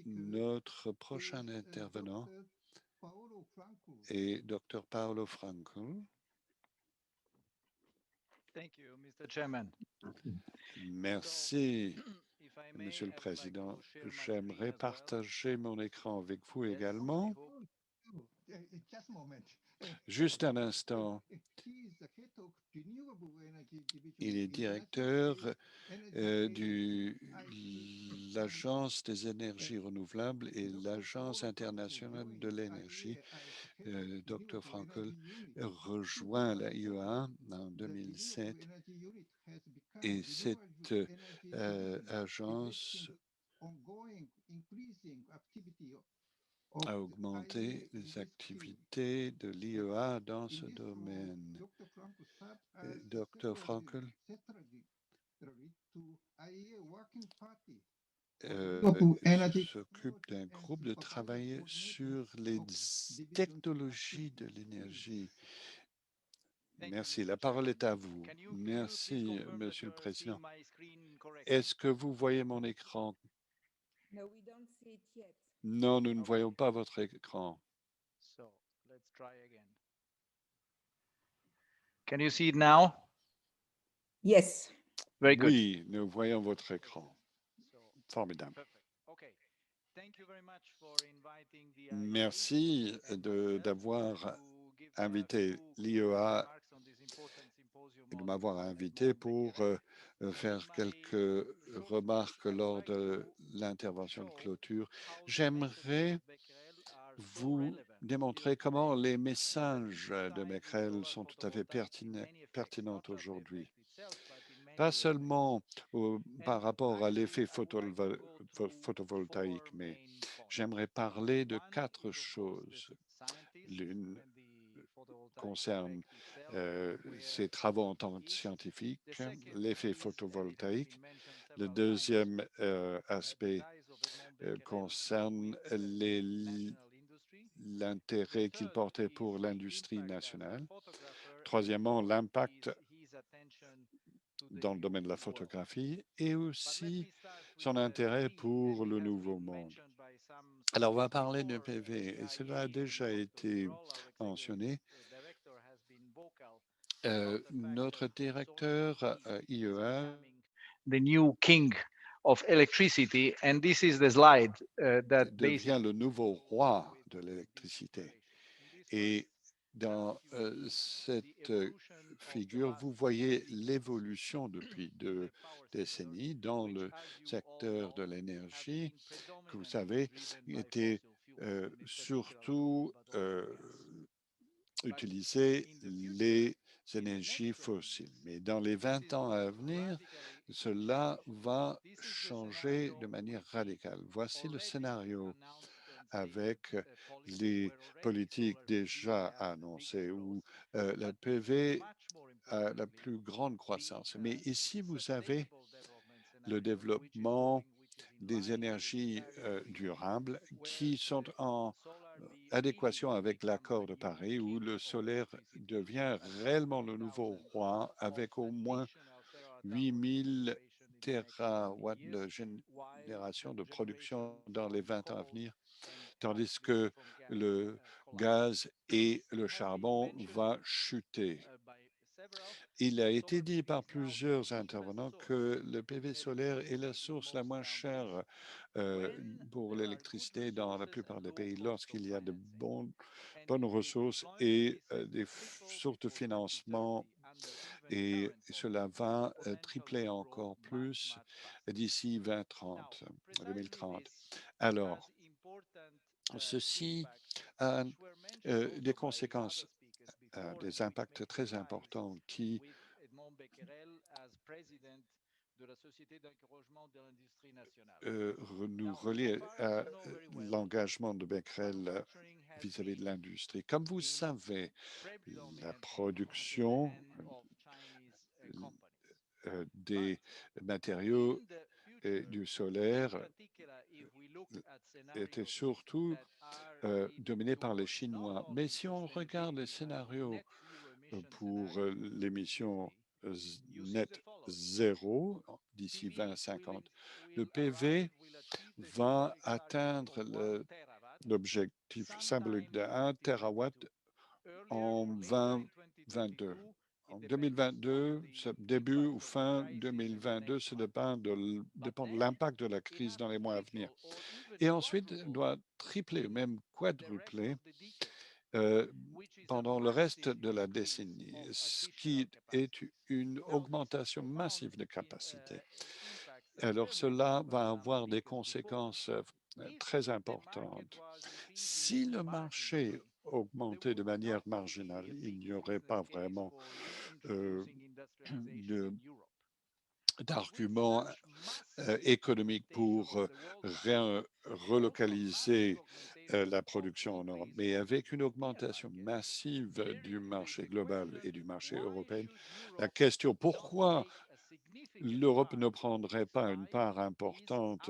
Notre prochain intervenant est Dr. Paolo Franco. Thank you, Mr. Chairman. Merci, Monsieur le Président. J'aimerais partager mon écran avec vous également. Juste un instant. Il est directeur de l'Agence des énergies renouvelables et l'Agence internationale de l'énergie. Dr. Frankel rejoint la IEA en 2007 et cette agence a augmenté les activités de l'IEA dans ce domaine. Dr. Frankel s'occupe d'un groupe de travail sur les technologies de l'énergie. Merci. La parole est à vous. Merci, Monsieur le Président. Est-ce que vous voyez mon écran? Non, nous ne voyons pas votre écran. Can you see it now? Yes. Very good. Oui, nous voyons votre écran. Formidable. Merci d'avoir invité l'IEA et de m'avoir invité pour faire quelques remarques lors de l'intervention de clôture. J'aimerais vous démontrer comment les messages de Becquerel sont tout à fait pertinents aujourd'hui. Pas seulement par rapport à l'effet photovoltaïque, mais j'aimerais parler de 4 choses. L'une concerne ses travaux en tant que scientifique, l'effet photovoltaïque. Le deuxième aspect concerne l'intérêt qu'il portait pour l'industrie nationale. Troisièmement, l'impact dans le domaine de la photographie et aussi son intérêt pour le nouveau monde. Alors, on va parler de PV et cela a déjà été mentionné. Notre directeur IEA The new king of electricity, and this is the slide that devient le nouveau roi de l'électricité. Et dans cette figure, vous voyez l'évolution depuis 2 décennies dans le secteur de l'énergie, que vous savez, était surtout utiliser les énergies fossiles. Mais dans les 20 ans à venir, cela va changer de manière radicale. Voici le scénario avec les politiques déjà annoncées où la PV a la plus grande croissance. Mais ici, vous avez le développement des énergies durables qui sont en adéquation avec l'accord de Paris où le solaire devient réellement le nouveau roi avec au moins 8000 terawatts de génération de production dans les 20 ans à venir, tandis que le gaz et le charbon vont chuter. Il a été dit par plusieurs intervenants que le PV solaire est la source la moins chère pour l'électricité dans la plupart des pays lorsqu'il y a de bonnes ressources et des sources de financement. Et cela va tripler encore plus d'ici 2030. Alors, ceci a des conséquences, des impacts très importants qui nous relient à l'engagement de Becquerel vis-à-vis de l'industrie. Comme vous savez, la production des matériaux du solaire était surtout dominée par les Chinois. Mais si on regarde les scénarios pour l'émission nette zéro d'ici 2050. Le PV va atteindre l'objectif symbolique de 1 terawatt en 2022. En 2022, début ou fin 2022, ça dépend de l'impact de la crise dans les mois à venir. Et ensuite, il doit tripler, même quadrupler euh, pendant le reste de la décennie, ce qui est une augmentation massive de capacité. Alors, cela va avoir des conséquences très importantes. Si le marché augmentait de manière marginale, il n'y aurait pas vraiment euh, d'argument économique pour relocaliser la production en Europe. Mais avec une augmentation massive du marché global et du marché européen, la question pourquoi l'Europe ne prendrait pas une part importante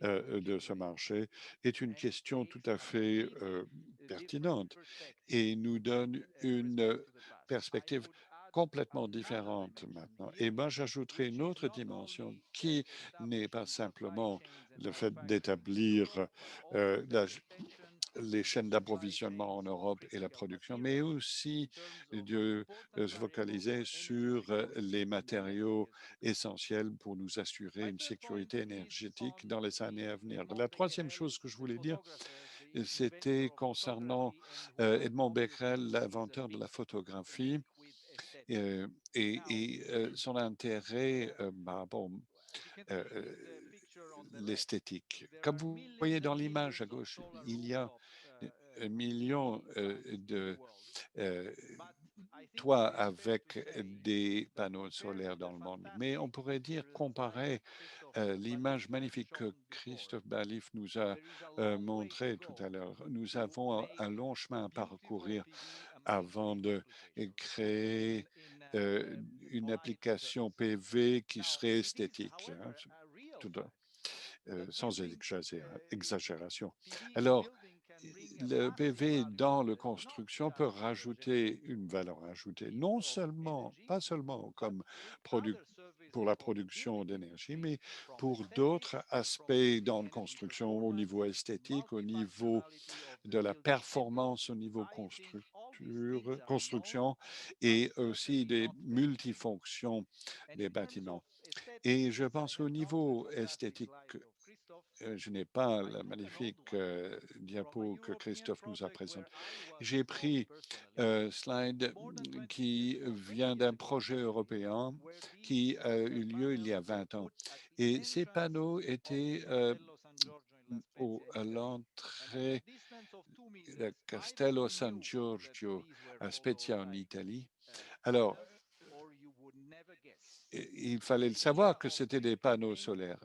de ce marché est une question tout à fait pertinente et nous donne une perspective complètement différente maintenant. Et moi, j'ajouterai une autre dimension qui n'est pas simplement le fait d'établir les chaînes d'approvisionnement en Europe et la production, mais aussi de se focaliser sur les matériaux essentiels pour nous assurer une sécurité énergétique dans les années à venir. La troisième chose que je voulais dire, c'était concernant Edmond Becquerel, l'inventeur de la photographie, et son intérêt par rapport l'esthétique. Comme vous voyez dans l'image à gauche, il y a un million de euh, toits avec des panneaux solaires dans le monde. Mais on pourrait dire, comparer l'image magnifique que Christophe Balif nous a montré tout à l'heure, nous avons un long chemin à parcourir avant de créer une application PV qui serait esthétique, hein, sans exagération. Alors, le PV dans la construction peut rajouter une valeur ajoutée, non seulement, pas seulement comme pour la production d'énergie, mais pour d'autres aspects dans la construction au niveau esthétique, au niveau de la performance, au niveau construction et aussi des multifonctions des bâtiments. Et je pense qu'au niveau esthétique, je n'ai pas la magnifique diapo que Christophe nous a présentée. J'ai pris un slide qui vient d'un projet européen qui a eu lieu il y a 20 ans. Et ces panneaux étaient à l'entrée de Castello San Giorgio à Spezia en Italie. Alors, il fallait le savoir que c'était des panneaux solaires.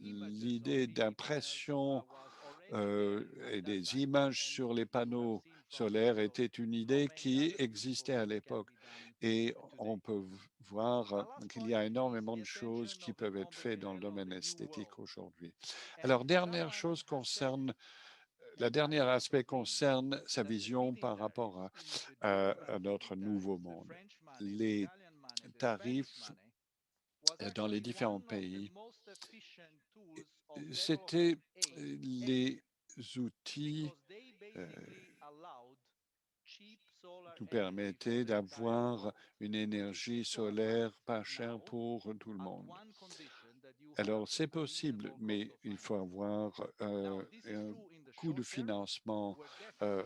L'idée d'impression et des images sur les panneaux solaires était une idée qui existait à l'époque. Et on peut voir qu'il y a énormément de choses qui peuvent être faites dans le domaine esthétique aujourd'hui. Alors, la dernière aspect concerne sa vision par rapport à notre nouveau monde. Les tarifs dans les différents pays, c'était les outils nous permettaient d'avoir une énergie solaire pas chère pour tout le monde. Alors, c'est possible, mais il faut avoir un coût de financement euh,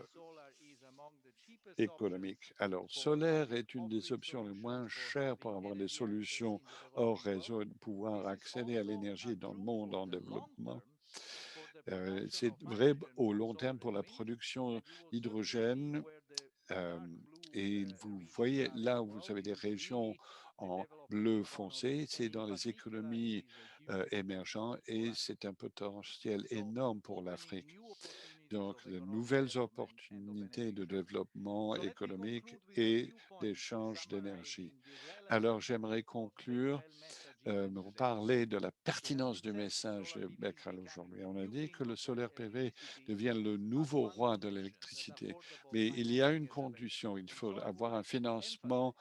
économique. Alors, solaire est une des options les moins chères pour avoir des solutions hors réseau et de pouvoir accéder à l'énergie dans le monde en développement. C'est vrai au long terme pour la production d'hydrogène. euh, et vous voyez là où vous avez des régions en bleu foncé, c'est dans les économies émergentes et c'est un potentiel énorme pour l'Afrique. donc de nouvelles opportunités de développement économique et d'échange d'énergie. Alors, j'aimerais conclure, vous parler de la pertinence du message de Becquerel aujourd'hui. On a dit que le solaire PV devient le nouveau roi de l'électricité, mais il y a une condition, il faut avoir un financement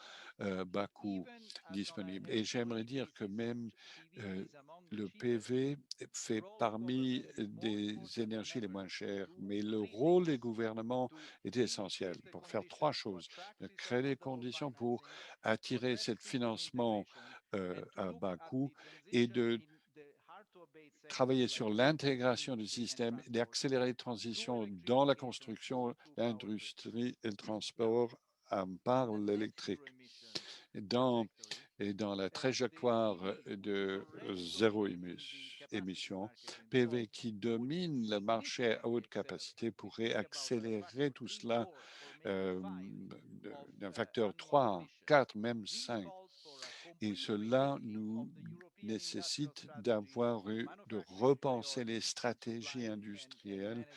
bas coût disponible. Et j'aimerais dire que même le PV fait parmi des énergies les moins chères, mais le rôle des gouvernements est essentiel pour faire trois choses: de créer les conditions pour attirer ce financement à bas coût et de travailler sur l'intégration du système et d'accélérer la transition dans la construction, l'industrie et le transport par l'électrique. Dans, et dans la trajectoire de zéro émission, PV qui domine le marché à haute capacité pourrait accélérer tout cela d'un facteur 3, 4, même 5. Et cela nous nécessite de repenser les stratégies industrielles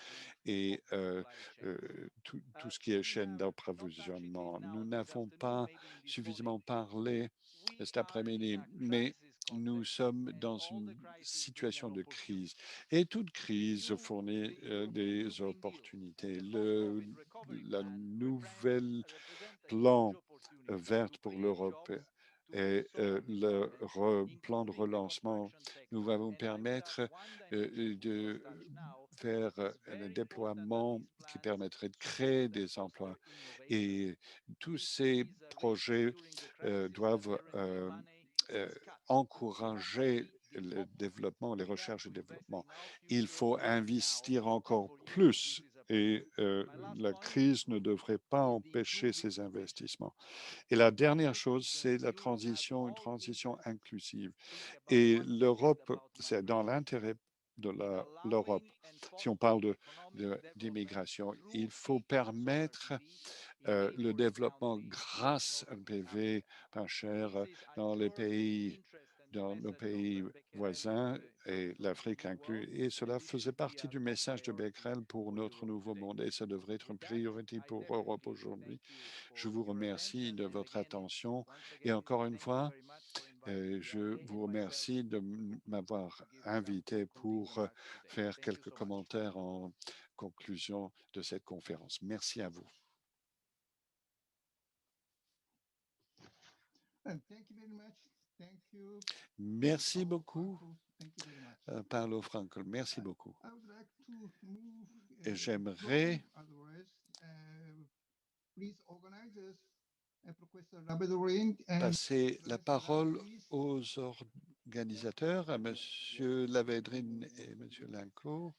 et tout ce qui est chaîne d'approvisionnement. Nous n'avons pas suffisamment parlé cet après-midi, mais nous sommes dans une situation de crise. Et toute crise fournit des opportunités. La nouvelle plan verte pour l'Europe et le plan de relancement nous va vous permettre de faire un déploiement qui permettrait de créer des emplois. Et tous ces projets doivent encourager le développement, les recherches et développement. Il faut investir encore plus et la crise ne devrait pas empêcher ces investissements. Et la dernière chose, c'est la transition, une transition inclusive. Et l'Europe, c'est dans l'intérêt de l'Europe. Si on parle d'immigration, il faut permettre le développement grâce à PV pas cher dans nos pays voisins et l'Afrique inclus. Et cela faisait partie du message de Becquerel pour notre nouveau monde et ça devrait être une priorité pour l'Europe aujourd'hui. Je vous remercie de votre attention et encore une fois, je vous remercie de m'avoir invité pour faire quelques commentaires en conclusion de cette conférence. Merci à vous. Merci beaucoup, Paolo Franco. Merci beaucoup. Et j'aimerais passer la parole aux organisateurs, à Monsieur Lavedrine et Monsieur Linco.